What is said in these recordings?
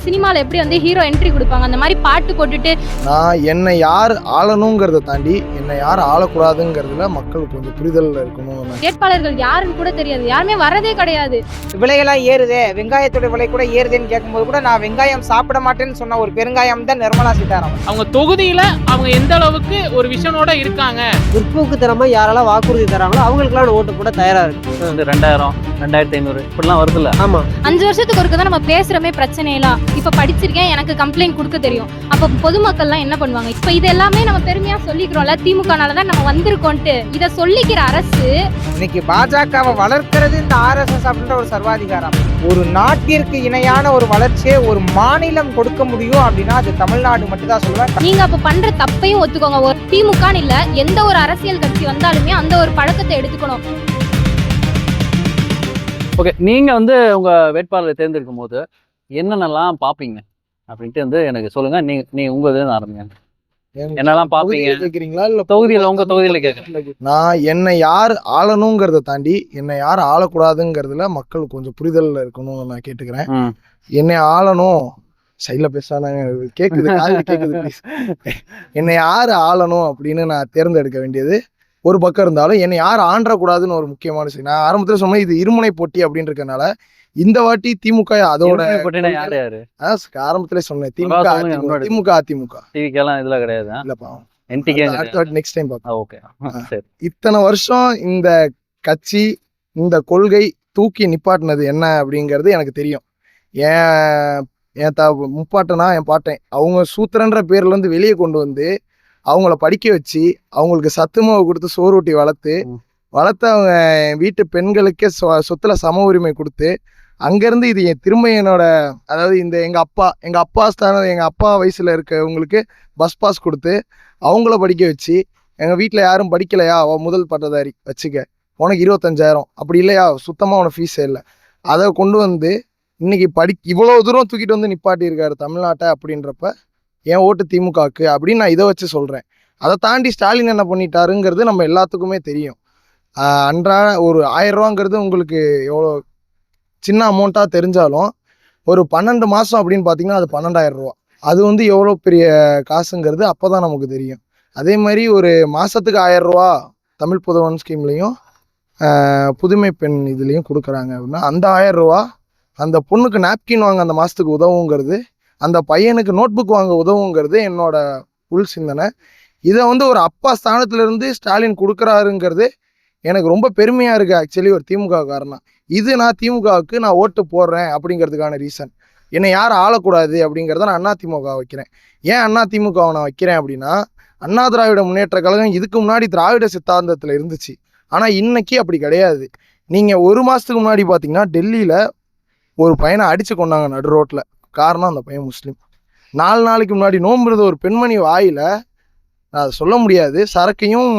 சினிமால எப்படி வந்து ஹீரோ என்ட்ரி கொடுப்பாங்க அந்த மாதிரி பாட்டு போட்டுட்டு நான் என்னை யார் ஆளணுங்கிறத தாண்டி என்னை யார் ஆளக்கூடாதுங்கிறதுல மக்கள் கொஞ்சம் புரிதல் இருக்கணும். வேட்பாளர்கள் யாருன்னு கூட தெரியாது, யாருமே வரதே கிடையாது. விலையெல்லாம் ஏறுதே, வெங்காயத்தோட விலை கூட ஏறுதுன்னு கேட்கும்போது கூட நான் வெங்காயம் சாப்பிட மாட்டேன்னு சொன்ன ஒரு பெருங்காயம் தான் நிர்மலா சீதாராமன். அவங்க தொகுதியில அவங்க எந்த அளவுக்கு ஒரு விஷனோட இருக்காங்க. முற்போக்குத்தனமா யாரெல்லாம் வாக்குறுதி தராங்களோ அவங்களுக்குலாம் ஓட்டு போட தயாரா இருக்கு. 2000 2500 இப்படிலாம் வருதுல்ல. ஆமா, 5 வருஷத்துக்கு ஒருக்க தான் நம்ம பேசுறமே பிரச்சனையெல்லாம். இப்ப படிச்சிருக்கேன், எனக்கு கம்ப்ளைண்ட் கொடுக்க தெரியும். அப்ப பொதுமக்கள்லாம் என்ன பண்ணுவாங்க? இப்ப இது எல்லாமே நம்ம பெருமையா சொல்லிக்கிறோம்ல, திமுகனாலதான் நம்ம வந்திருக்கோன்ட்டு. இதை சொல்லிக்கிற அரசு இன்னைக்கு பாஜகவை வளர்க்கிறது இந்த RSS அப்படின்ற ஒரு சர்வாதிகாரம். ஒரு நாட்டிற்கு இணையான ஒரு வளர்ச்சியை ஒரு மாநிலம் கொடுக்க முடியும் அப்படின்னா அது தமிழ்நாடு மட்டும் தான் சொல்லுவேன். நீங்க அப்ப பண்ற தப்பையும் ஒத்துக்கோங்க. ஒரு திமுகன்னு இல்ல, எந்த ஒரு அரசியல் கட்சி வந்தாலுமே அந்த ஒரு பழக்கத்தை எடுத்துக்கணும். ஓகே, நீங்க வந்து உங்க வேட்பாளரை தேர்ந்தெடுக்கும் போது என்னென்னலாம் பார்ப்பீங்க அப்படின்ட்டு வந்து எனக்கு சொல்லுங்க. நீ உங்க இதுல ஆரம்பிங்க. என்னெல்லாம் பார்ப்பீங்க கேக்குறீங்களா இல்ல தொகுதியில, உங்க தொகுதியில கேட்குறேன். நான் என்னை யார் ஆளணுங்கிறத தாண்டி என்னை யார் ஆளக்கூடாதுங்கிறதுல மக்கள் கொஞ்சம் புரிதல் இருக்கணும்னு நான் கேட்டுக்கிறேன். என்னை ஆளணும் சைட்ல பேசாதாங்க கேக்குது, காதுல கேக்குது ப்ளீஸ். என்னை யார் ஆளணும் அப்படின்னு நான் தேர்ந்தெடுக்க வேண்டியது ஒரு பக்கம் இருந்தாலும் என்னை யார் ஆண்டக்கூடாதுன்னு ஒரு முக்கியமான விஷயம். நான் ஆரம்பத்துல சொன்னேன் இது இருமுனை போட்டி அப்படின்னு இருக்கனால இந்த வாட்டி திமுக அதோட யாரு யாரு ஆரம்பத்திலே சொன்னேன் திமுக அதிமுக டிவிக்கெல்லாம் இதுல கிடையாது. இல்லப்பா, என்டிகே அடுத்த வாட்டி நெக்ஸ்ட் டைம் பார்ப்போம். ஓகே சரி. இத்தனை வருஷம் இந்த கட்சி இந்த கொள்கை தூக்கி நிப்பாட்டினது என்ன அப்படிங்கிறது எனக்கு தெரியும். என் முப்பாட்டனா என் பாட்டேன் அவங்க சூத்திரன்ற பேர்ல இருந்து வெளியே கொண்டு வந்து அவங்கள படிக்க வச்சு அவங்களுக்கு சத்து மாவு கொடுத்து சோறுட்டி வளர்த்து அவங்க வீட்டு பெண்களுக்கே சொத்துல சம உரிமை கொடுத்து அங்கேருந்து இது திரும்ப என்னோட அதாவது இந்த எங்கள் அப்பா ஸ்தானம் எங்கள் அப்பா வயசில் இருக்கவங்களுக்கு பஸ் பாஸ் கொடுத்து அவங்கள படிக்க வச்சு எங்கள் வீட்டில் யாரும் படிக்கலையா முதல் பட்டதாரி வச்சுக்க உனக்கு 25,000 அப்படி இல்லையா சுத்தமாக உனக்கு ஃபீஸே இல்லை அதை கொண்டு வந்து இன்னைக்கு இவ்வளோ தூரம் தூக்கிட்டு வந்து நிப்பாட்டியிருக்காரு தமிழ்நாட்டை. அப்படின்றப்ப என் ஓட்டு திமுகவுக்கு அப்படின்னு நான் இதை வச்சு சொல்கிறேன். அதை தாண்டி ஸ்டாலின் என்ன பண்ணிட்டாருங்கிறது நம்ம எல்லாத்துக்குமே தெரியும். அன்றாட ஒரு 1000 ரூபாங்கிறது உங்களுக்கு எவ்வளோ சின்ன அமௌண்ட்டாக தெரிஞ்சாலும் ஒரு 12 மாதம் அப்படின்னு பார்த்தீங்கன்னா அது 12,000 ரூபா. அது வந்து எவ்வளோ பெரிய காசுங்கிறது அப்போ தான் நமக்கு தெரியும். அதே மாதிரி ஒரு மாதத்துக்கு 1000 ரூபா தமிழ் புதவன் ஸ்கீம்லேயும் புதுமை பெண் இதுலேயும் கொடுக்குறாங்க அப்படின்னா அந்த 1000 ரூபா அந்த பொண்ணுக்கு நாப்கின் வாங்க அந்த மாதத்துக்கு உதவுங்கிறது, அந்த பையனுக்கு நோட் புக் வாங்க உதவுங்கிறது என்னோட உள் சிந்தனை. இதை வந்து ஒரு அப்பா ஸ்தானத்துலேருந்து ஸ்டாலின் கொடுக்குறாருங்கிறது எனக்கு ரொம்ப பெருமையாக இருக்குது. ஆக்சுவலி ஒரு திமுக காரணம் இது. நான் திமுகவுக்கு நான் ஓட்டு போடுறேன் அப்படிங்கிறதுக்கான ரீசன் என்னை யார் ஆளக்கூடாது அப்படிங்கிறத நான் அதிமுக வைக்கிறேன். ஏன் அதிமுகவை நான் வைக்கிறேன் அப்படின்னா அண்ணா திராவிட முன்னேற்ற கழகம் இதுக்கு முன்னாடி திராவிட சித்தாந்தத்தில் இருந்துச்சு. ஆனால் இன்னைக்கு அப்படி கிடையாது. நீங்கள் ஒரு மாதத்துக்கு முன்னாடி பார்த்தீங்கன்னா டெல்லியில் ஒரு பையனை அடித்து கொண்டாங்க நடு ரோட்டில். காரணம் அந்த பையன் முஸ்லீம். 4 நாளைக்கு முன்னாடி நோம்புறது ஒரு பெண்மணி வாயில் நான் அதை சொல்ல முடியாது சரக்கையும்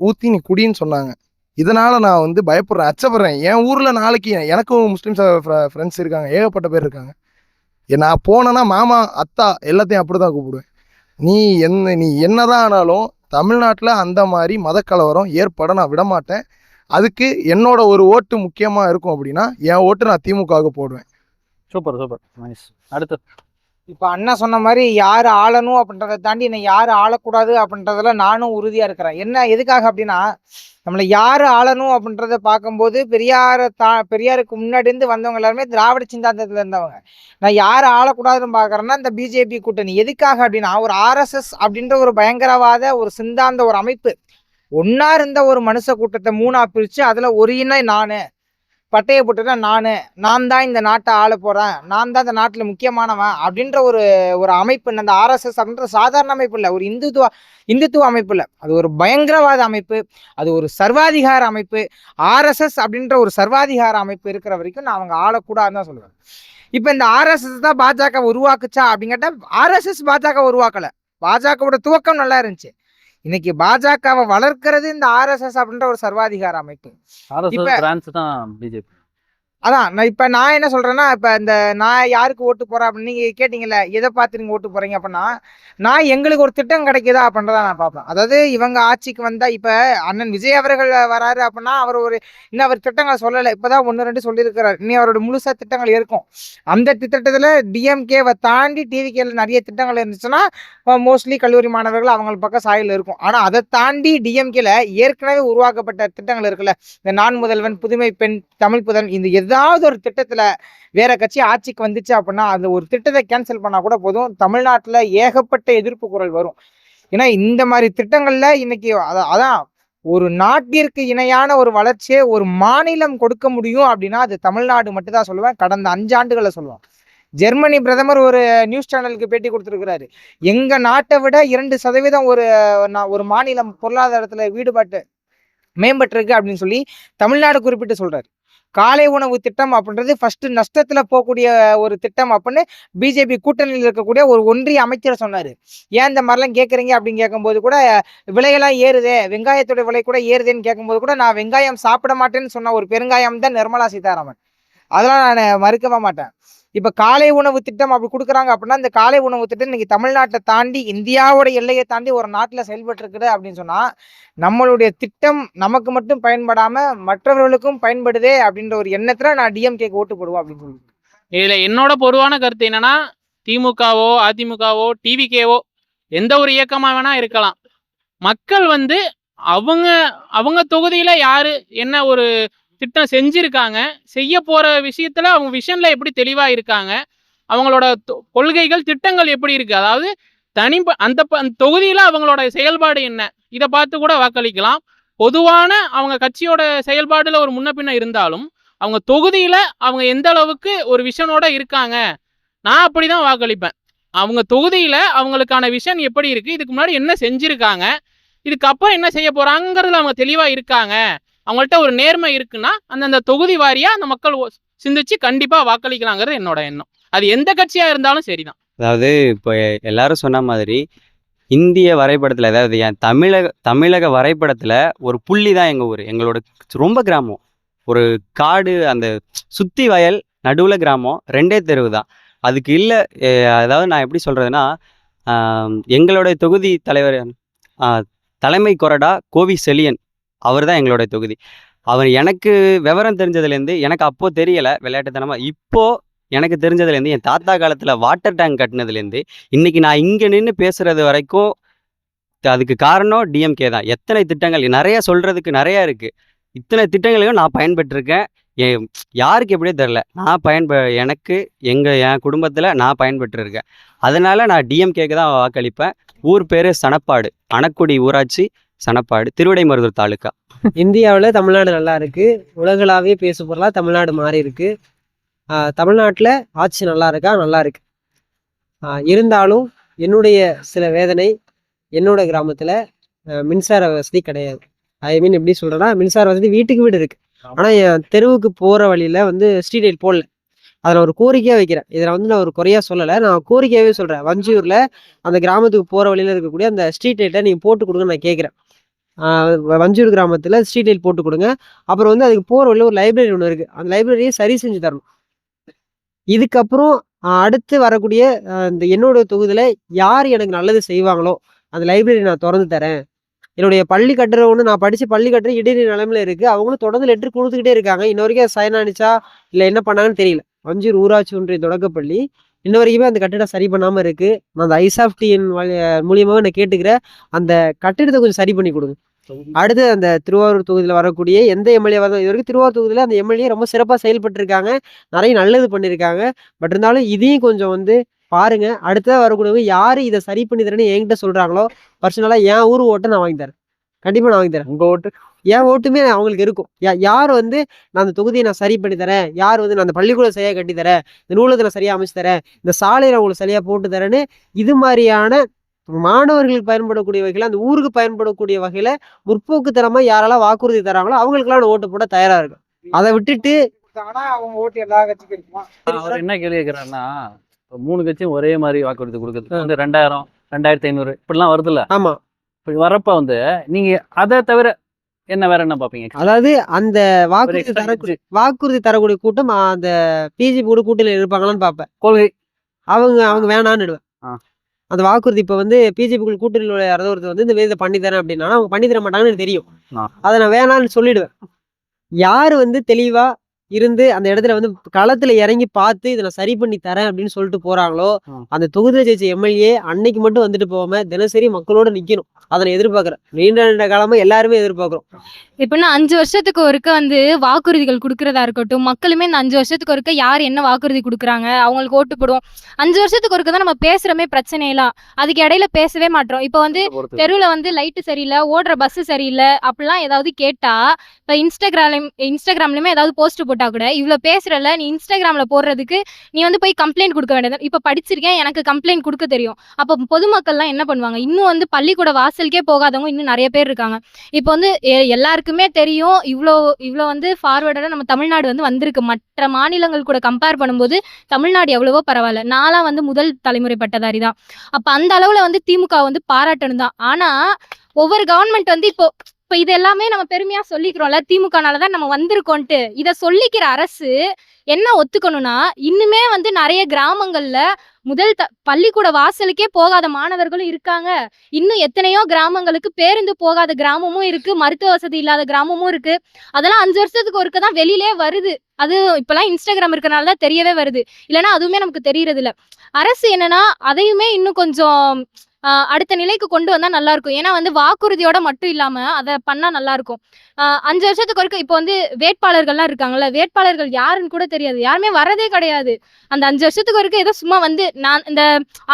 ஊற்றி நீ குடின்னு சொன்னாங்க. இதனால் நான் வந்து பயப்படுறேன், அச்சப்படுறேன். என் ஊரில் நாளைக்கு எனக்கும் முஸ்லீம்ஸ் ஃப்ரெண்ட்ஸ் இருக்காங்க, ஏகப்பட்ட பேர் இருக்காங்க. நான் போனேன்னா மாமா அத்தா எல்லாத்தையும் அப்படி தான் கூப்பிடுவேன். நீ என்னதான் ஆனாலும் தமிழ்நாட்டில் அந்த மாதிரி மதக்கலவரம் ஏற்பட நான் விடமாட்டேன். அதுக்கு என்னோட ஒரு ஓட்டு முக்கியமாக இருக்கும் அப்படின்னா என் ஓட்டு நான் திமுகவுக்கு போடுவேன். Super super nice. அடுத்து இப்போ அண்ணா சொன்ன மாதிரி யார் ஆளணும் அப்படின்றத தாண்டி என்னை யார் ஆளக்கூடாது அப்படின்றதுல நானும் உறுதியாக இருக்கிறேன். என்ன எதுக்காக அப்படின்னா நம்மளை யார் ஆளணும் அப்படின்றத பார்க்கும்போது பெரியாருக்கு முன்னாடி இருந்து வந்தவங்க எல்லாருமே திராவிட சிந்தாந்தத்தில் இருந்தவங்க. நான் யார் ஆளக்கூடாதுன்னு பார்க்குறேன்னா இந்த பிஜேபி கூட்டணி. எதுக்காக அப்படின்னா ஒரு RSS அப்படின்ற ஒரு பயங்கரவாத ஒரு சிந்தாந்த ஒரு அமைப்பு ஒன்னா இருந்த ஒரு மனுஷ கூட்டத்தை 3ஆ பிரித்து அதில் ஒரு இனம் நானு பட்டையை போட்டுட்டா நான் தான் இந்த நாட்டை ஆள போகிறேன், நான் தான் இந்த நாட்டில் முக்கியமானவன் அப்படின்ற ஒரு அமைப்பு. அந்த RSS அப்படின்ற சாதாரண அமைப்பு இல்லை, ஒரு இந்துத்துவ அமைப்பு இல்லை, அது ஒரு பயங்கரவாத அமைப்பு, அது ஒரு சர்வாதிகார அமைப்பு. RSS அப்படின்ற ஒரு சர்வாதிகார அமைப்பு இருக்கிற வரைக்கும் நான் அவங்க ஆளக்கூடாதுன்னு தான் சொல்லுவேன். இப்போ இந்த RSS தான் பாஜக உருவாக்குச்சா அப்படின்னு கேட்டால் RSS பாஜக உருவாக்கலை. பாஜகவோட துவக்கம் நல்லா இருந்துச்சு. இன்னைக்கு பாஜகவை வளர்க்கிறது இந்த RSS அப்படின்ற ஒரு சர்வாதிகார அமைப்பு. RSS பிரான்ச் தான் பிஜேபி. அதான் நான் என்ன சொல்றேன்னா, இப்ப இந்த நான் யாருக்கு ஓட்டு போறேன் அப்படின்னு நீங்க கேட்டீங்கல்ல, எதை பார்த்து நீங்க ஓட்டு போறீங்க அப்படின்னா, நான் எங்களுக்கு ஒரு திட்டம் கிடைக்குதா அப்படின்றத நான் பார்ப்பேன். அதாவது இவங்க ஆட்சிக்கு வந்தா, இப்ப அண்ணன் விஜய் அவர்கள் வராரு அப்படின்னா, இன்னும் அவர் திட்டங்களை சொல்லலை. இப்பதான் 1, 2 சொல்லியிருக்கிறார். இனி அவரோட முழுசா திட்டங்கள் இருக்கும். அந்த திட்டத்துல டிஎம்கேவை தாண்டி டிவிகேல நிறைய திட்டங்கள் இருந்துச்சுன்னா, மோஸ்ட்லி கல்லூரி மாணவர்கள் அவங்க பக்கம் சாயல் இருக்கும். ஆனா அதை தாண்டி டிஎம்கேல ஏற்கனவே உருவாக்கப்பட்ட திட்டங்கள் இருக்குல்ல, இந்த நான் முதல்வன், புதுமை பெண், தமிழ் புதன், இந்த ஏதாவது ஒரு திட்டத்துல வேற கட்சி ஆட்சிக்கு வந்துச்சு அப்படின்னா அந்த ஒரு திட்டத்தை கேன்சல் பண்ணா கூட போதும், தமிழ்நாட்டுல ஏகப்பட்ட எதிர்ப்பு குரல் வரும். ஏன்னா இந்த மாதிரி திட்டங்கள்ல இன்னைக்கு அதான் ஒரு நாட்டிற்கு இணையான ஒரு வளர்ச்சியை ஒரு மாநிலம் கொடுக்க முடியும் அப்படின்னா அது தமிழ்நாடு மட்டும் தான் சொல்லுவேன். கடந்த 5 ஆண்டுகளை சொல்லுவேன். ஜெர்மனி பிரதமர் ஒரு நியூஸ் சேனலுக்கு பேட்டி கொடுத்துருக்கிறாரு. எங்க நாட்டை விட 2% ஒரு மாநிலம் பொருளாதாரத்துல மேம்பட்டிருக்கு அப்படின்னு சொல்லி தமிழ்நாடு குறிப்பிட்டு சொல்றாரு. காலை உணவு திட்டம் அப்படின்றது ஃபர்ஸ்ட் நஷ்டத்துல போகக்கூடிய ஒரு திட்டம் அப்படின்னு பிஜேபி கூட்டணியில் இருக்கக்கூடிய ஒரு ஒன்றிய அமைச்சர் சொன்னாரு. ஏன் இந்த மாதிரிலாம் கேட்குறீங்க அப்படின்னு கேட்கும்போது கூட, விலையெல்லாம் ஏறுதே, வெங்காயத்தோட விலை கூட ஏறுதேன்னு கேட்கும்போது கூட, நான் வெங்காயம் சாப்பிட மாட்டேன்னு சொன்ன ஒரு பெருங்காயம் தான் நிர்மலா சீதாராமன். அதெல்லாம் நான் மறுக்கவே மாட்டேன். இப்ப காலை உணவு திட்டம் அப்படி கொடுக்குறாங்க அப்படின்னா, இந்த காலை உணவு திட்டம் இன்னைக்கு தமிழ்நாட்டை தாண்டி இந்தியாவோட எல்லையை தாண்டி ஒரு நாட்டுல செயல்பட்டு இருக்குது அப்படின்னு சொன்னா, நம்மளுடைய திட்டம் நமக்கு மட்டும் பயன்படாம மற்றவர்களுக்கும் பயன்படுதே அப்படின்ற ஒரு எண்ணத்துல நான் டிஎம்கேக்கு ஓட்டு போடுவோம் அப்படின்னு சொல்லி. இதுல என்னோட பொதுவான கருத்து என்னன்னா, திமுகவோ அதிமுகவோ டிவிகேவோ எந்த ஒரு இயக்கமா வேணா இருக்கலாம். மக்கள் வந்து அவங்க அவங்க தொகுதியில யாரு என்ன ஒரு திட்டம் செஞ்சிருக்காங்க, செய்ய போற விஷயத்துல அவங்க விஷன்ல எப்படி தெளிவா இருக்காங்க, அவங்களோட கொள்கைகள் திட்டங்கள் எப்படி இருக்கு, அதாவது அந்த தொகுதியில அவங்களோட செயல்பாடு என்ன, இதை பார்த்து கூட வாக்களிக்கலாம். பொதுவான அவங்க கட்சியோட செயல்பாடுல ஒரு முன்ன பின்ன இருந்தாலும் அவங்க தொகுதியில அவங்க எந்த அளவுக்கு ஒரு விஷனோட இருக்காங்க, நான் அப்படிதான் வாக்களிப்பேன். அவங்க தொகுதியில அவங்களுக்கான விஷன் எப்படி இருக்கு, இதுக்கு முன்னாடி என்ன செஞ்சிருக்காங்க, இதுக்கப்புறம் என்ன செய்ய போறாங்கிறதுல அவங்க தெளிவா இருக்காங்க, அவங்கள்ட்ட ஒரு நேர்மை இருக்குன்னா அந்தந்த தொகுதி வாரியா அந்த மக்கள் சிந்திச்சு கண்டிப்பா வாக்களிக்கலாங்கிறது என்னோட எண்ணம். அது எந்த கட்சியா இருந்தாலும் சரிதான். அதாவது இப்போ எல்லாரும் சொன்ன மாதிரி இந்திய வரைபடத்துல, அதாவது என் தமிழக வரைபடத்துல ஒரு புள்ளி தான் எங்க ஊர். எங்களோட ரொம்ப கிராமம், ஒரு காடு, அந்த சுத்தி வயல், நடுவுல கிராமம், 2 தெருவு தான். அதுக்கு இல்லை. அதாவது நான் எப்படி சொல்றதுன்னா, எங்களுடைய தொகுதி தலைவர் தலைமை கொறடா கோவி செலியன், அவர் தான் எங்களுடைய தொகுதி. அவர் எனக்கு விவரம் தெரிஞ்சதுலேருந்து, எனக்கு அப்போ தெரியலை விளையாட்டுத்தனமா, இப்போ எனக்கு தெரிஞ்சதுலேருந்து, என் தாத்தா காலத்தில் வாட்டர் டேங்க் கட்டினதுலேருந்து இன்னைக்கு நான் இங்கே நின்று பேசுறது வரைக்கும் அதுக்கு காரணம் டிஎம்கே தான். எத்தனை திட்டங்கள், நிறைய சொல்றதுக்கு நிறைய இருக்கு. இத்தனை திட்டங்களையும் நான் பயன்பெற்றிருக்கேன். யாருக்கு எப்படியே தெரில, நான் எனக்கு என் குடும்பத்தில் நான் பயன்பெற்றிருக்கேன். அதனால நான் டிஎம்கேக்கு தான் வாக்களிப்பேன். ஊர் பேர் சனப்பாடு, அணக்குடி ஊராட்சி, சனப்பாடு, திருவிடைமருதூர் தாலுக்கா. இந்தியாவில் தமிழ்நாடு நல்லா இருக்கு, உலகளாவே பேசு பொருளாக தமிழ்நாடு மாறி இருக்கு. தமிழ்நாட்டில் ஆட்சி நல்லா இருக்கா? நல்லா இருக்கு. இருந்தாலும் என்னுடைய சில வேதனை, என்னோட கிராமத்தில் மின்சார வசதி கிடையாது. எப்படி சொல்கிறேன்னா, மின்சார வசதி வீட்டுக்கு வீடு இருக்குது. ஆனால் என் தெருவுக்கு போகிற வழியில் ஸ்ட்ரீட் லைட் போடல. அதில் ஒரு கோரிக்கையாக வைக்கிறேன். இதில் நான் ஒரு குறையாக சொல்லலை, நான் கோரிக்கையாகவே சொல்கிறேன். வஞ்சியூரில் அந்த கிராமத்துக்கு போகிற வழியில் இருக்கக்கூடிய அந்த ஸ்ட்ரீட் லைட்டை நீங்கள் போட்டு கொடுங்க நான் கேட்குறேன். வஞ்சியூர் கிராமத்தில் ஸ்ட்ரீட் லைட் போட்டு கொடுங்க. அப்புறம் அதுக்கு போகிற வழியில் ஒரு லைப்ரரி ஒன்று இருக்குது, அந்த லைப்ரரியை சரி செஞ்சு தரணும். இதுக்கப்புறம் அடுத்து வரக்கூடிய இந்த என்னோட தொகுதியில் யார் எனக்கு நல்லது செய்வாங்களோ அந்த லைப்ரரி நான் திறந்து தரேன். என்னுடைய பள்ளி கட்டுறவொன்று, நான் படித்த பள்ளி கட்டுற இடைநிலை நிலைமையில இருக்குது. அவங்களும் தொடர்ந்து லெட்டர் கொடுத்துக்கிட்டே இருக்காங்க. இன்ன வரைக்கும் சைன் ஆனிச்சா இல்லை என்ன பண்ணாங்கன்னு தெரியல. வஞ்சூர் ஊராட்சி ஒன்றிய தொடக்கப்பள்ளி இன்ன வரைக்குமே அந்த கட்டிடம் சரி பண்ணாமல் இருக்குது. நான் அந்த ஐசாப்டியின் மூலியமாக நான் கேட்டுக்கிறேன், அந்த கட்டிடத்தை கொஞ்சம் சரி பண்ணி கொடுங்க. அடுத்து அந்த திருவாரூர் தொகுதியில் வரக்கூடிய எந்த எம்எல்ஏ வந்தால், இது வரைக்கும் திருவாரூர் தொகுதியில் அந்த எம்எல்ஏ ரொம்ப சிறப்பாக செயல்பட்டுருக்காங்க, நிறைய நல்லது பண்ணியிருக்காங்க. பட் இருந்தாலும் இதையும் கொஞ்சம் பாருங்க. அடுத்ததாக வரக்கூடியவங்க யார் இதை சரி பண்ணி தரேன்னு என்கிட்ட சொல்கிறாங்களோ, பர்சனலாக என் ஊர் ஓட்டை நான் வாங்கி தரேன். கண்டிப்பாக நான் வாங்கி தரேன். உங்கள் ஓட்டு, என் ஓட்டுமே அவங்களுக்கு இருக்கும். யார் நான் அந்த தொகுதியை நான் சரி பண்ணி தரேன், யார் நான் அந்த பள்ளிக்கூடம் சரியாக கட்டி தரேன், இந்த நூலகத்தை நான் சரியாக அமைச்சு தரேன், இந்த சாலையில் அவங்களுக்கு சரியாக போட்டு தரேன்னு, இது மாதிரியான மாணவர்களுக்கு பயன்படக்கூடிய வகையில், அந்த ஊருக்கு பயன்படக்கூடிய வகையில் முற்போக்குத்தனமாக யாரெல்லாம் வாக்குறுதி தராங்களோ அவங்களுக்கெல்லாம் நான் ஓட்டு போட தயாராக இருக்கும். அதை விட்டுட்டு அவங்க ஓட்டு எல்லா கட்சிக்கும் இருக்குமா? அவர் என்ன கேள்வி கேட்குறாருன்னா, இப்போ 3 கட்சியும் ஒரே மாதிரி வாக்குறுதி கொடுக்குறது 2000, 2500 இப்படிலாம் வருதுல்ல. ஆமாம். இப்படி வரப்ப நீங்க அதை தவிர வேற என்ன பார்ப்பீங்க? அதாவது அந்த extra வாக்குறுதி தரக்கூடிய கூட்டம் அந்த பிஜேபி கூட கூட்டணியில் இருப்பாங்களான்னு பார்ப்பேன். கொள்கை அவங்க வேணான்னுடுவேன். ஆ. அந்த வாக்குறுதி இப்போ வந்து பிஜேபி கூட்டணியில் உள்ள யாராவது ஒருத்தர் வந்து இந்த இதை பண்ணி தரேன் அப்படின்னா அவங்க பண்ணி தர மாட்டாங்கன்னு எனக்கு தெரியும். ஆ. அதை நான் வேணான்னு சொல்லிடுவேன். யார் வந்து தெளிவா இருந்து அந்த இடத்துல வந்து களத்துல இறங்கி பார்த்து இதை நான் சரி பண்ணி தரேன் அப்படின்னு சொல்லிட்டு போறாங்களோ அந்த தொகுதியில ஜெயிச்ச எம்எல்ஏ அன்னைக்கு மட்டும் வந்துட்டு போகாம தினசரி மக்களோட நிக்கணும். அதை எதிர்பார்க்கிறேன். நீண்ட காலமா எல்லாருமே எதிர்பார்க்கிறோம். இப்படின்னா 5 வருஷத்துக்கு ஒருக்க வந்து வாக்குறுதிகள் கொடுக்கறதா இருக்கட்டும், மக்களுமே இந்த 5 வருஷத்துக்கு ஒருக்க யார் என்ன வாக்குறுதி கொடுக்குறாங்க அவங்களுக்கு ஓட்டு போடுவோம். 5 வருஷத்துக்கு ஒருக்க தான் நம்ம பேசுறமே பிரச்சனையெல்லாம். அதுக்கு இடையில பேசவே மாட்டோம். இப்போ வந்து தெருவில் வந்து லைட்டு சரியில்லை, ஓடுற பஸ் சரியில்லை அப்படிலாம் ஏதாவது கேட்டா, இப்போ இன்ஸ்டாகிராம்லயுமே ஏதாவது போஸ்ட் போட்டா கூட இவ்வளோ பேசுறல, நீ இன்ஸ்டாகிராம்ல போடுறதுக்கு நீ வந்து போய் கம்ப்ளைண்ட் கொடுக்க வேண்டியது. இப்போ படிச்சிருக்கேன், எனக்கு கம்ப்ளைண்ட் கொடுக்க தெரியும். அப்போ பொதுமக்கள்லாம் என்ன பண்ணுவாங்க? இன்னும் வந்து பள்ளிக்கூட வாசலுக்கே போகாதவங்க இன்னும் நிறைய பேர் இருக்காங்க. இப்போ வந்து எல்லாருக்குமே தெரியும் இவ்வளோ வந்து ஃபார்வர்டா நம்ம தமிழ்நாடு வந்து வந்திருக்கு. மற்ற மாநிலங்கள் கூட கம்பேர் பண்ணும்போது தமிழ்நாடு எவ்வளவோ பரவாயில்ல. நான்லாம் வந்து முதல் தலைமுறை பட்டதாரி தான். அப்ப அந்த அளவுல வந்து திமுக வந்து பாராட்டணும் தான். ஆனா ஒவ்வொரு கவர்மெண்ட் வந்து இப்போ இது எல்லாமே நம்ம பெருமையா சொல்லிக்கிறோம்ல, திமுகனாலதான் நம்ம வந்திருக்கோன்ட்டு. இத சொல்லிக்கிற அரசு என்ன ஒத்துக்கணும்னா, இன்னுமே வந்து நிறைய கிராமங்கள்ல பள்ளிக்கூட வாசலுக்கே போகாத மாணவர்களும் இருக்காங்க. இன்னும் எத்தனையோ கிராமங்களுக்கு பேருந்து போகாத கிராமமும் இருக்கு, மருத்துவ வசதி இல்லாத கிராமமும் இருக்கு. அதெல்லாம் 5 வருஷத்துக்கு ஒருக்கதான் வெளியிலே வருது. அது இப்பெல்லாம் இன்ஸ்டாகிராம் இருக்கனாலதான் தெரியவே வருது. இல்லைன்னா அதுவுமே நமக்கு தெரியறது இல்ல. அரசு என்னன்னா அதையுமே இன்னும் கொஞ்சம் அடுத்த நிலைக்கு கொண்டு வந்தா நல்லா இருக்கும். ஏன்னா வந்து வாக்குறுதியோட மட்டும் இல்லாம அதை பண்ணா நல்லா இருக்கும். 5 வருஷத்துக்கு ஒருக்க இப்போ வந்து வேட்பாளர்கள்லாம் இருக்காங்கல்ல, வேட்பாளர்கள் யாருன்னு கூட தெரியாது, யாருமே வரதே கிடையாது. அந்த 5 வருஷத்துக்கு ஒருக்க ஏதோ சும்மா வந்து நான் இந்த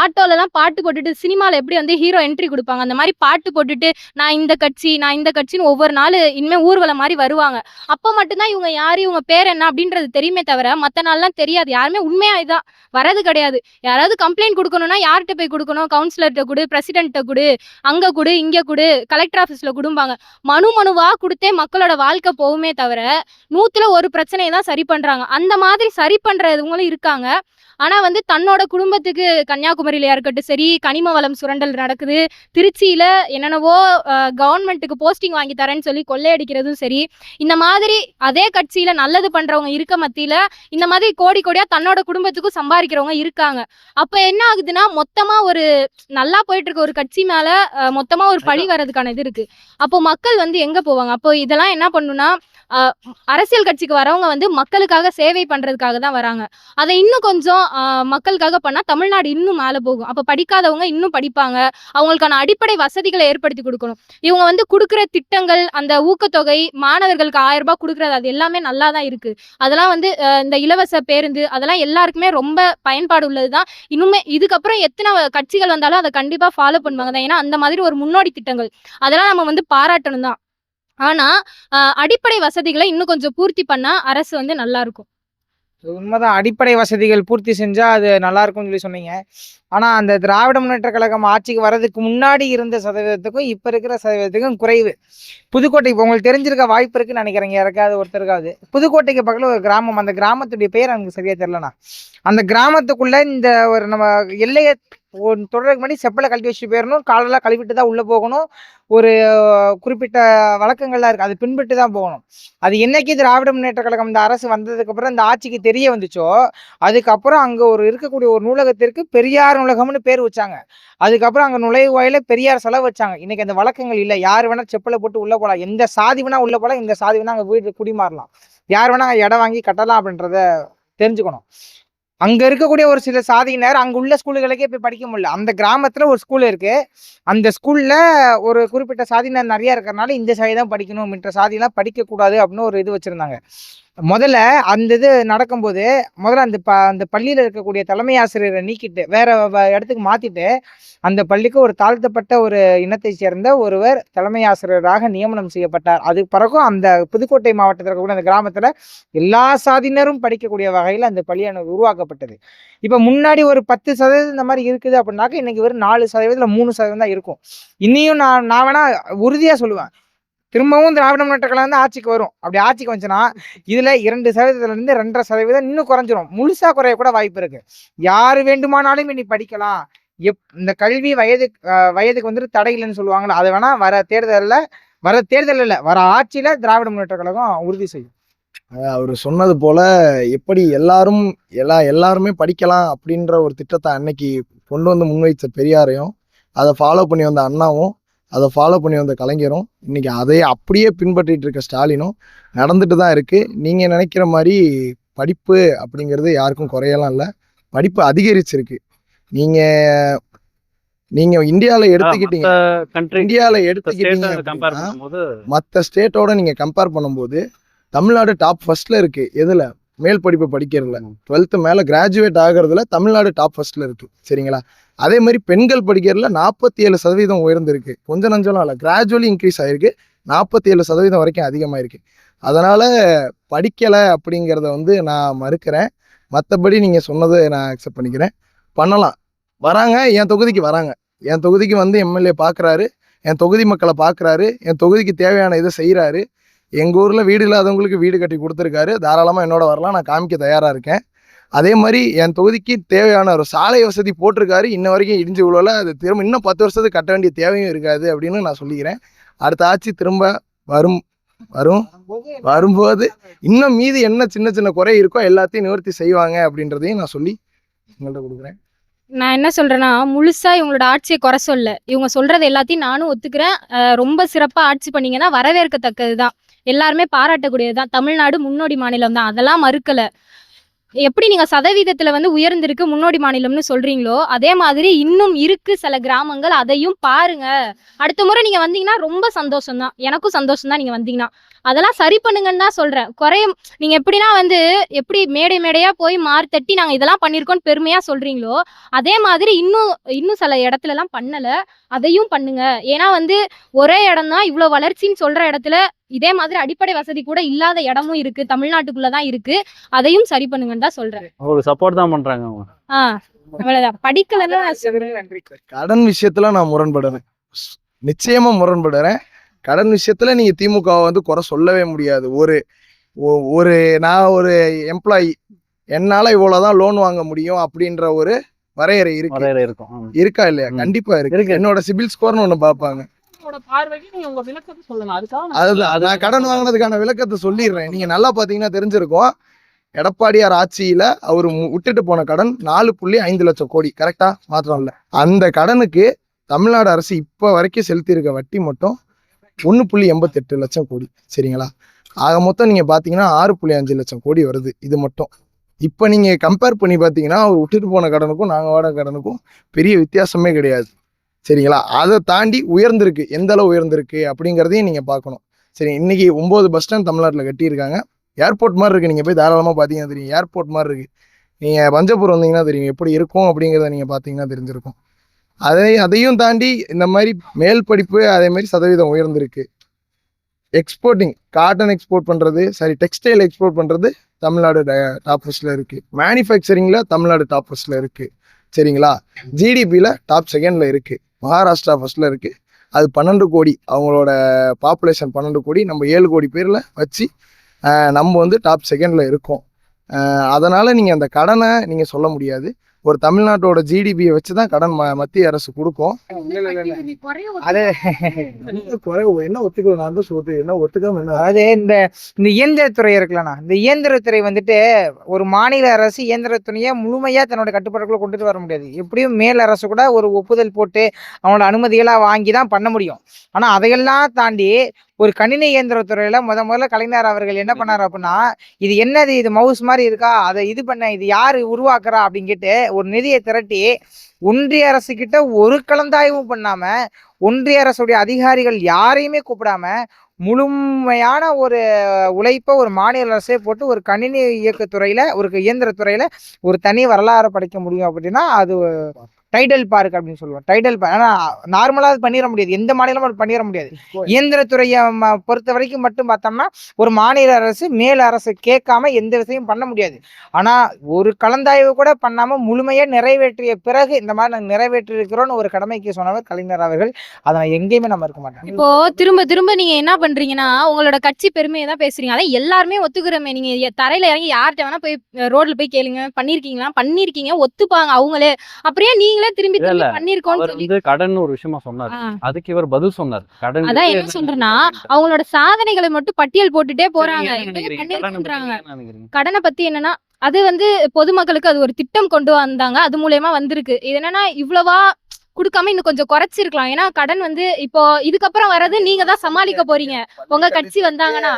ஆட்டோல எல்லாம் பாட்டு போட்டுட்டு சினிமால எப்படி வந்து ஹீரோ என்ட்ரி கொடுப்பாங்க அந்த மாதிரி பாட்டு போட்டுட்டு நான் இந்த கட்சின்னு ஒவ்வொரு நாள் இனிமே ஊர்வலம் மாதிரி வருவாங்க. அப்ப மட்டும்தான் இவங்க யாரு, இவங்க பேர் என்ன அப்படின்றது தெரியுமே தவிர மத்த நாள்லாம் தெரியாது. யாருமே உண்மையா இதான் வரது கிடையாது. யாராவது கம்ப்ளைண்ட் கொடுக்கணும்னா யார்கிட்ட போய் கொடுக்கணும்? கவுன்சிலர்கிட்ட கொடு, பிரசிடென்ட்ட கொடு, அங்க கொடு, இங்க கொடு, கலெக்டர் ஆபீஸ்ல கொடும்பாங்க. மனுவா கொடுத்தே மக்களோட வாழ்க்கை போகுமே தவிர 100ல 1 பிரச்சனையை தான் சரி பண்றாங்க. அந்த மாதிரி சரி பண்றவங்களும் இருக்காங்க. ஆனா வந்து தன்னோட குடும்பத்துக்கு கன்னியாகுமரியில இருக்கட்டும் சரி, கனிம வளம் சுரண்டல் நடக்குது, திருச்சியில என்னென்னவோ கவர்மெண்ட்டுக்கு போஸ்டிங் வாங்கி தரேன்னு சொல்லி கொள்ளையடிக்கிறதும் சரி, இந்த மாதிரி அதே கட்சியில நல்லது பண்றவங்க இருக்க மத்தியில இந்த மாதிரி கோடியா தன்னோட குடும்பத்துக்கும் சம்பாதிக்கிறவங்க இருக்காங்க. அப்ப என்ன ஆகுதுன்னா மொத்தமா ஒரு நல்லா போயிட்டு இருக்க ஒரு கட்சி மேல மொத்தமா ஒரு பழி வர்றதுக்கான இது இருக்கு. அப்போ மக்கள் வந்து எங்க போவாங்க? அப்போ இதெல்லாம் என்ன பண்ணுன்னா, அரசியல் கட்சிக்கு வரவங்க வந்து மக்களுக்காக சேவை பண்றதுக்காக தான் வராங்க. அதை இன்னும் கொஞ்சம் மக்களுக்காக பண்ணா தமிழ்நாடு இன்னும் மேல போகும். அப்ப படிக்காதவங்க இன்னும் படிப்பாங்க. அவங்களுக்கான அடிப்படை வசதிகளை ஏற்படுத்தி கொடுக்கணும். இவங்க வந்து கொடுக்குற திட்டங்கள், அந்த ஊக்கத்தொகை, மாணவர்களுக்கு 1000 ரூபாய் கொடுக்கறது, அது எல்லாமே நல்லா தான் இருக்கு. அதெல்லாம் வந்து இந்த இலவச பேருந்து அதெல்லாம் எல்லாருக்குமே ரொம்ப பயன்பாடு உள்ளதுதான். இன்னுமே இதுக்கப்புறம் எத்தனை கட்சிகள் வந்தாலும் அதை கண்டிப்பா ஃபாலோ பண்ணுவாங்க தான். ஏன்னா அந்த மாதிரி ஒரு முன்னோடி திட்டங்கள் அதெல்லாம் நம்ம வந்து பாராட்டணும் தான். ஆனா அடிப்படை வசதிகளை இன்னும் கொஞ்சம் பூர்த்தி பண்ணா அரசு வந்து நல்லா இருக்கும். உண்மைதான். அடிப்படை வசதிகள் பூர்த்தி செஞ்சா அது நல்லா இருக்கும்னு சொல்லி சொன்னீங்க. ஆனா அந்த திராவிட முன்னேற்ற கழகம் ஆட்சிக்கு வர்றதுக்கு முன்னாடி இருந்த சதவீதத்துக்கும் இப்ப இருக்கிற சதவீதத்துக்கும் குறைவு. புதுக்கோட்டை இப்போ உங்களுக்கு தெரிஞ்சிருக்க வாய்ப்பு இருக்குன்னு நினைக்கிறேங்க. யாருக்காவது ஒருத்தருக்காவது புதுக்கோட்டைக்கு பக்கத்துல ஒரு கிராமம், அந்த கிராமத்துடைய பேர் எனக்கு சரியா தெரியலண்ணா. அந்த கிராமத்துக்குள்ள இந்த ஒரு நம்ம எல்லையை தொடருக்கு முன்னாடி செப்பலை கழட்டி வச்சுட்டு போயிடணும், காலெல்லாம் கழுவிட்டு தான் உள்ள போகணும். ஒரு குறிப்பிட்ட வழக்கங்கள்லாம் இருக்கு, அது பின்பற்றி தான் போகணும். அது என்னைக்கு திராவிட முன்னேற்ற கழகம் இந்த அரசு வந்ததுக்கு அப்புறம் இந்த ஆட்சிக்கு தெரிய வந்துச்சோ, அதுக்கப்புறம் அங்க இருக்கக்கூடிய ஒரு நூலகத்திற்கு பெரியார் நூலகம்னு பேர் வச்சாங்க. அதுக்கப்புறம் அங்க நுழைவாயில பெரியார் செலவு வச்சாங்க. இன்னைக்கு அந்த வழக்கங்கள் இல்லை. யார் வேணா செப்பலை போட்டு உள்ள போகலாம், எந்த சாதி வேணா உள்ள போகலாம், இந்த சாதி வேணா அங்க வீடு குடிமாறலாம், யார் வேணா இடம் வாங்கி கட்டலாம் அப்படின்றத தெரிஞ்சுக்கணும். அங்க இருக்கக்கூடிய ஒரு சில சாதியினர் அங்க உள்ள ஸ்கூலுகளுக்கே போய் படிக்க முடியல. அந்த கிராமத்துல ஒரு ஸ்கூல் இருக்கு, அந்த ஸ்கூல்ல ஒரு குறிப்பிட்ட சாதியினர் நிறைய இருக்கிறதுனால இந்த சாதி தான் படிக்கணும், மற்ற சாதியெல்லாம் படிக்க கூடாது அப்படின்னு ஒரு இது வச்சிருந்தாங்க. முதல்ல அந்த இது நடக்கும்போது முதல்ல அந்த பள்ளியில இருக்கக்கூடிய தலைமை ஆசிரியரை நீக்கிட்டு வேற இடத்துக்கு மாத்திட்டு அந்த பள்ளிக்கு ஒரு தாழ்த்தப்பட்ட ஒரு இனத்தை சேர்ந்த ஒருவர் தலைமை ஆசிரியராக நியமனம் செய்யப்பட்டார். அதுக்கு பிறகும் அந்த புதுக்கோட்டை மாவட்டத்தில் இருக்கக்கூடிய அந்த கிராமத்துல எல்லா சாதியினரும் படிக்கக்கூடிய வகையில் அந்த பள்ளியானது உருவாக்கப்பட்டது. இப்ப முன்னாடி ஒரு 10% இந்த மாதிரி இருக்குது அப்படின்னாக்க இன்னைக்கு வெறும் 4% 3% தான் இருக்கும். இன்னையும் நான் வேணா உறுதியா சொல்லுவேன், திரும்பவும் திராவிட முன்னேற்ற கழகம் தான் ஆட்சிக்கு வரும். அப்படி ஆட்சிக்கு வந்துச்சுன்னா இதுல 2%-லேருந்து 2.5% இன்னும் குறைஞ்சிரும். முழுசா குறைய கூட வாய்ப்பு இருக்கு. யாரு வேண்டுமானாலும் இனி படிக்கலாம். இந்த கல்வி வயதுக்கு வந்துட்டு தடை இல்லைன்னு சொல்லுவாங்களா, அது வேணா வர தேர்தலில் வர தேர்தல் இல்லை, வர ஆட்சியில திராவிட முன்னேற்ற கழகம் உறுதி செய்யும். அவர் சொன்னது போல எப்படி எல்லாருமே படிக்கலாம் அப்படின்ற ஒரு திட்டத்தை அன்னைக்கு கொண்டு வந்து முன்வைச்ச பெரியாரையும், அதை ஃபாலோ பண்ணி வந்த அண்ணாவும், அதை ஃபாலோ பண்ணி வந்த கலைஞரும், இன்னைக்கு அதை அப்படியே பின்பற்றிட்டு இருக்க ஸ்டாலினும் நடந்துட்டு தான் இருக்கு. நீங்க நினைக்கிற மாதிரி படிப்பு அப்படிங்கிறது யாருக்கும் குறையலாம் இல்லை, படிப்பு அதிகரிச்சிருக்கு. நீங்க நீங்க இந்தியாவில் எடுத்துக்கிட்டீங்க அப்படின்னா, மற்ற ஸ்டேட்டோட நீங்க கம்பேர் பண்ணும்போது தமிழ்நாடு டாப் ஃபர்ஸ்ட்ல இருக்கு. எதுல? மேல் படிப்பு படிக்கிறதுல, 12th மேல கிராஜுவேட் ஆகுறதுல தமிழ்நாடு டாப் ஃபர்ஸ்ட்ல இருக்கு. சரிங்களா? அதே மாதிரி பெண்கள் படிக்கிறதுல 47% உயர்ந்திருக்கு. கொஞ்சம் நஞ்சலாம் இல்லை, கிராஜுவலி இன்க்ரீஸ் ஆயிருக்கு. 47% வரைக்கும் அதிகமாயிருக்கு. அதனால படிக்கலை அப்படிங்கிறத வந்து நான் மறுக்கிறேன். மற்றபடி நீங்க சொன்னதை நான் அக்செப்ட் பண்ணிக்கிறேன். பண்ணலாம், வராங்க, என் தொகுதிக்கு வராங்க, என் தொகுதிக்கு வந்து எம்எல்ஏ பார்க்குறாரு, என் தொகுதி மக்களை பார்க்குறாரு, என் தொகுதிக்கு தேவையான இதை செய்கிறாரு. எங்கள் ஊரில் வீடு இல்லாதவங்களுக்கு வீடு கட்டி கொடுத்துருக்காரு. தாராளமாக என்னோட வரலாம், நான் காமிக்க தயாராக இருக்கேன். அதே மாதிரி என் தொகுதிக்கு தேவையான ஒரு சாலை வசதி போட்டிருக்காரு. இன்ன வரைக்கும் இடிஞ்சு விழல. அது திரும்ப இன்னும் 10 வருஷத்துக்கு கட்ட வேண்டிய தேவையும் இருக்காது அப்படின்னு நான் சொல்லிக்கிறேன். அடுத்த ஆட்சி திரும்ப வரும்போது இன்னும் மீதி என்ன சின்ன சின்ன குறை இருக்கோ எல்லாத்தையும் நிவர்த்தி செய்வாங்க அப்படின்றதையும் நான் சொல்லி உங்கள்கிட்ட கொடுக்குறேன். நான் என்ன சொல்றேன்னா, முழுசா இவங்களோட ஆட்சியை குறை சொல்ல, இவங்க சொல்றது எல்லாத்தையும் நானும் ஒத்துக்கிறேன். ரொம்ப சிறப்பா ஆட்சி பண்ணீங்கன்னா வரவேற்கத்தக்கதுதான், எல்லாருமே பாராட்டக்கூடியதுதான். தமிழ்நாடு முன்னோடி மாநிலம் தான், அதெல்லாம் மறுக்கல. எப்படி நீங்க சதவீதத்துல வந்து உயர்ந்திருக்கு முன்னோடி மாநிலம்னு சொல்றீங்களோ, அதே மாதிரி இன்னும் இருக்கு சில கிராமங்கள், அதையும் பாருங்க. அடுத்த முறை நீங்க வந்தீங்கன்னா ரொம்ப சந்தோஷம் தான், எனக்கும் சந்தோஷம் தான். நீங்க வந்தீங்கன்னா அதெல்லாம் சரி பண்ணுங்கன்னு தான் சொல்றேன். நீங்க எப்படின்னா வந்து எப்படி மேடையா போய் மாறு தட்டி நாங்க இதெல்லாம் பண்ணிருக்கோம்னு பெருமையா சொல்றீங்களோ, அதே மாதிரி இன்னும் சில இடத்துல எல்லாம் பண்ணல, அதையும் பண்ணுங்க. ஏன்னா வந்து ஒரே இடம் தான் இவ்வளவு வளர்ச்சின்னு சொல்ற இடத்துல இதே மாதிரி அடிப்படை வசதி கூட இல்லாத இடமும் இருக்கு, தமிழ்நாட்டுக்குள்ளதான் இருக்கு. அதையும் சரி பண்ணுங்கன்னு தான் சொல்றேன். உங்களுக்கு சப்போர்ட் தான் பண்றாங்க அவங்க. அவ்வளவுதான். படிக்கலன்னா நான் சொல்றேன். கடன் விஷயத்துல நான் முரண்படுறேன், நிச்சயமா முரண்படுறேன். கடன் விஷயத்துல நீங்க திமுகவை வந்து குறை சொல்லவே முடியாது. நான் ஒரு எம்ப்ளாயி, என்னால இவ்வளவுதான் லோன் வாங்க முடியும் அப்படின்ற ஒரு வரையறை இருக்கா இல்லையா? கண்டிப்பா இருக்கு. என்னோட சிபில் ஸ்கோர்னு ஒண்ணு பாப்பாங்க. அதுதான் நான் கடன் வாங்கினதுக்கான விளக்கத்தை சொல்லிடுறேன். நீங்க நல்லா பாத்தீங்கன்னா தெரிஞ்சிருக்கும். எடப்பாடியார் ஆட்சியில அவர் விட்டுட்டு போன கடன் 4.5 லட்சம் கோடி, கரெக்டா? மாத்திரம் இல்ல, அந்த கடனுக்கு தமிழ்நாடு அரசு இப்ப வரைக்கும் செலுத்தி இருக்க வட்டி மட்டும் 1.88 லட்சம் கோடி. சரிங்களா? ஆக மொத்தம் நீங்க பாத்தீங்கன்னா 6.5 லட்சம் கோடி வருது இது மட்டும். இப்ப நீங்க கம்பேர் பண்ணி பாத்தீங்கன்னா அவர் விட்டுட்டு போன கடனுக்கும் நாங்க வாடகை கடனுக்கும் பெரிய வித்தியாசமே கிடையாது. சரிங்களா? அதை தாண்டி உயர்ந்திருக்கு. எந்த அளவு உயர்ந்திருக்கு அப்படிங்கிறதையும் நீங்க பார்க்கணும். சரி, இன்னைக்கு 9 பஸ் ஸ்டாண்ட் தமிழ்நாட்டில் கட்டியிருக்காங்க. ஏர்போர்ட் மாதிரி இருக்கு. நீங்க போய் தாராளமாக பார்த்தீங்கன்னா தெரியும், ஏர்போர்ட் மாதிரி இருக்கு. நீங்க பஞ்சப்பூர் வந்தீங்கன்னா தெரியும் எப்படி இருக்கும் அப்படிங்கிறத நீங்க பார்த்தீங்கன்னா தெரிஞ்சிருக்கும். அதையும் தாண்டி இந்த மாதிரி மேல் படிப்பு அதே மாதிரி சதவீதம் உயர்ந்திருக்கு. எக்ஸ்போர்ட்டிங், காட்டன் எக்ஸ்போர்ட் பண்றது, டெக்ஸ்டைல் எக்ஸ்போர்ட் பண்றது தமிழ்நாடு டாப் ஃபர்ஸ்ட்ல இருக்கு. மேனுஃபேக்சரிங்ல தமிழ்நாடு டாப் ஃபர்ஸ்ட்ல இருக்கு. சரிங்களா? ஜிடிபியில் டாப் செகண்ட்ல இருக்கு. மகாராஷ்டிரா ஃபர்ஸ்ட்ல இருக்கு. அது 12 கோடி, அவங்களோட பாப்புலேஷன் 12 கோடி, நம்ம 7 கோடி பேர்ல வச்சு நம்ம வந்து டாப் செகண்ட்ல இருக்கோம். அதனால நீங்க அந்த கடனை நீங்க சொல்ல முடியாது. ஒரு தமிழ்நாட்டோட ஜிடிபியை வச்சுதான் கடன் மத்திய அரசு கொடுக்கும். என்ன ஒத்துக்கணும், நான் தான் என்ன ஒத்துக்காம என்ன? அதாவது இந்த இயந்திரத்துறை இருக்குல்லண்ணா, இந்த இயந்திரத்துறை வந்துட்டு ஒரு மாநில அரசு இயந்திரத்துறையை முழுமையா தன்னோட கட்டுப்பாட்டுக்குள்ள கொண்டுட்டு வர முடியாது. எப்படியும் மேல் அரசு கூட ஒரு ஒப்புதல் போட்டு அவனோட அனுமதியெல்லாம் வாங்கி தான் பண்ண முடியும். ஆனா அதையெல்லாம் தாண்டி ஒரு கணினி இயந்திரத்துறையில முதல்ல கலைஞர் அவர்கள் என்ன பண்ணாரு அப்படின்னா, இது என்னது, இது மவுஸ் மாதிரி இருக்கா, அதை இது பண்ண, இது யாரு உருவாக்குறா அப்படின்னு கேட்டு ஒரு நிதியை திரட்டி ஒன்றிய அரசு கிட்ட ஒரு கலந்தாய்வும் பண்ணாம, ஒன்றிய அரசுடைய அதிகாரிகள் யாரையுமே கூப்பிடாம முழுமையான ஒரு உழைப்பை ஒரு மாநில அரசே போட்டு ஒரு கணினி இயக்கத்துறையில, ஒரு இயந்திரத்துறையில ஒரு தனி வரலாறு படைக்க முடியும் அப்படின்னா அது டைடல் பார்க் அப்படின்னு சொல்லுவோம். டைடல் பார்க். ஆனா நார்மலா அது பண்ணிட முடியாது, எந்த மாநிலமும் அது பண்ணிட முடியாது. இயந்திரத்துறையை பொறுத்த வரைக்கும் மட்டும் பார்த்தோம்னா ஒரு மாநில அரசு மேல் அரசு கேட்காம எந்த விஷயம் பண்ண முடியாது. ஆனா ஒரு கலந்தாய்வு கூட பண்ணாம முழுமையா நிறைவேற்றிய பிறகு இந்த மாதிரி நாங்கள் நிறைவேற்றி இருக்கிறோம்னு ஒரு கடமைக்கு சொன்னவர் கலைஞர் அவர்கள். அதை எங்கேயுமே நம்ம இருக்க மாட்டோம். இப்போ திரும்ப நீங்க என்ன பண்றீங்கன்னா, உங்களோட கட்சி பெருமையை தான் பேசுறீங்க. அதை எல்லாருமே ஒத்துக்கிறோமே. நீங்க தரையில இறங்கி யார்கிட்ட வேணா போய் ரோட்ல போய் கேளுங்க, பண்ணிருக்கீங்க, ஒத்துப்பாங்க அவங்களே. அப்படியே நீங்களே நீங்களே திரும்பி இல்ல, திரும்பி இல்ல. பண்ணிருக்கோம்னு அவர் சொல்லி வந்து கடன் ஒரு விஷயமா சொன்னார். ஆ. அதுக்கு இவர் பதில் சொன்னார். கடன் அதான் இருக்கு, என்ன சொல்றேன்னா அப்படின்ட்டு. அவங்களோட சாதனைகளை மட்டும் பட்டியல் போட்டுட்டே சரி, போறாங்க. நீங்க என்ன இவ்வளவு நினைக்கிறீங்க? கடனை பத்தி பண்ணிருக்கோன்றாங்க. நீங்க என்ன நினைக்கிறீங்க? கடனை பத்தி என்னன்னா அது வந்து பொதுமக்களுக்கு அது ஒரு திட்டம் கொண்டு வந்தாங்க. அது மூலியமா வந்திருக்கு. இது என்னன்னா இவ்வளவா குடுக்காம இன்னும் கொஞ்சம் குறைச்சிருக்கலாம். ஏன்னா கடன் வந்து இப்போ இதுக்கப்புறம் வர்றது நீங்க தான் சமாளிக்க போறீங்க. உங்க கட்சி வந்தாங்கன்னா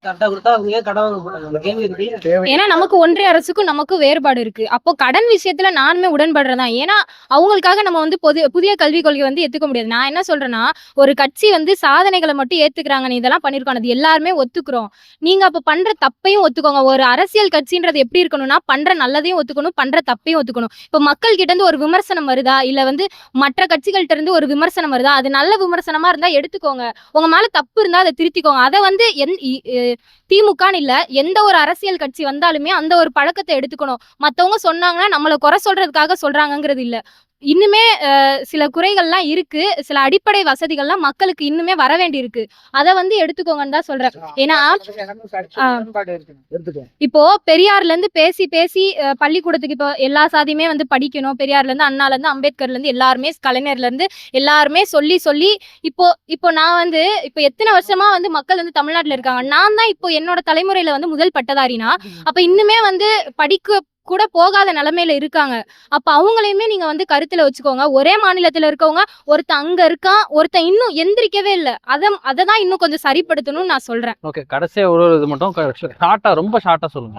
கரெக்டா கொடுத்தா அவங்க ஏன் கடன் வாங்க போறாங்க? அந்த கேள்வி இருக்கு. ஏன்னா நமக்கு ஒன்றிய அரசுக்கும் நமக்கும் வேறுபாடு இருக்கு. அப்போ கடன் விஷயத்துல நானுமே உடன்படுறதான். ஏன்னா அவங்களுக்காக நம்ம வந்து புதிய கல்விக் கொள்கை வந்து ஏத்துக்க முடியாது. நான் என்ன சொல்றேன்னா ஒரு கட்சி வந்து சாதனைகளை மட்டும் ஏத்துக்கிறாங்க. நீ இதெல்லாம் பண்ணிருக்கோம். அது எல்லாருமே ஒத்துக்கிறோம். நீங்க அப்ப பண்ற தப்பையும் ஒத்துக்கோங்க. ஒரு அரசியல் கட்சின்றது எப்படி இருக்கணும்னா பண்ற நல்லதையும் ஒத்துக்கணும், பண்ற தப்பையும் ஒத்துக்கணும். இப்ப மக்கள் கிட்ட இருந்து ஒரு விமர்சனம் வருதா, இல்ல வந்து மற்ற கட்சிகள்ட்ட இருந்து ஒரு விமர்சனம் வருதா, அது நல்ல விமர்சனமா இருந்தா எடுத்துக்கோங்க. உங்க மேல தப்பு இருந்தா அதை திருத்திக்கோங்க. அதை வந்து திமுகன்னு இல்ல எந்த ஒரு அரசியல் கட்சி வந்தாலுமே அந்த ஒரு பழக்கத்தை எடுத்துக்கணும். மத்தவங்க சொன்னாங்கன்னா நம்மள குறை சொல்றதுக்காக சொல்றாங்கங்கிறது இல்ல. இன்னுமே சில குறைகள்லாம் இருக்கு. சில அடிப்படை வசதிகள்லாம் மக்களுக்கு இன்னுமே வர வேண்டி இருக்கு. அதை வந்து எடுத்துக்கோங்கன்னு தான் சொல்றேன். ஏன்னா எடுத்துக்கோ. இப்போ பெரியார்ல இருந்து பேசி பேசி பள்ளிக்கூடத்துக்கு இப்போ எல்லா சாதியுமே வந்து படிக்கணும். பெரியார்ல இருந்து அண்ணால இருந்து அம்பேத்கர்ல இருந்து எல்லாருமே கலைஞர்ல இருந்து எல்லாருமே சொல்லி சொல்லி இப்போ நான் வந்து இப்போ எத்தனை வருஷமா வந்து மக்கள் வந்து தமிழ்நாட்டுல இருக்காங்க. நான் தான் இப்போ என்னோட தலைமுறையில வந்து முதல் பட்டதாரினா அப்ப இன்னுமே வந்து படிக்க கூட போகாத நிலைமையில இருக்காங்க. அப்ப அவங்களையுமே நீங்க வந்து கருத்துல வச்சுக்கோங்க. ஒரே மாநிலத்துல இருக்கவங்க ஒருத்தன் அங்க இருக்கான், ஒருத்தன் இன்னும் எந்திரிக்கவே இல்லை. அதை தான் இன்னும் கொஞ்சம் சரிப்படுத்தணும்னு நான் சொல்றேன். ஓகே, கடைசியா ஒரு இது மட்டும் ஷார்ட்டா, ரொம்ப ஷார்ட்டா சொல்லுங்க.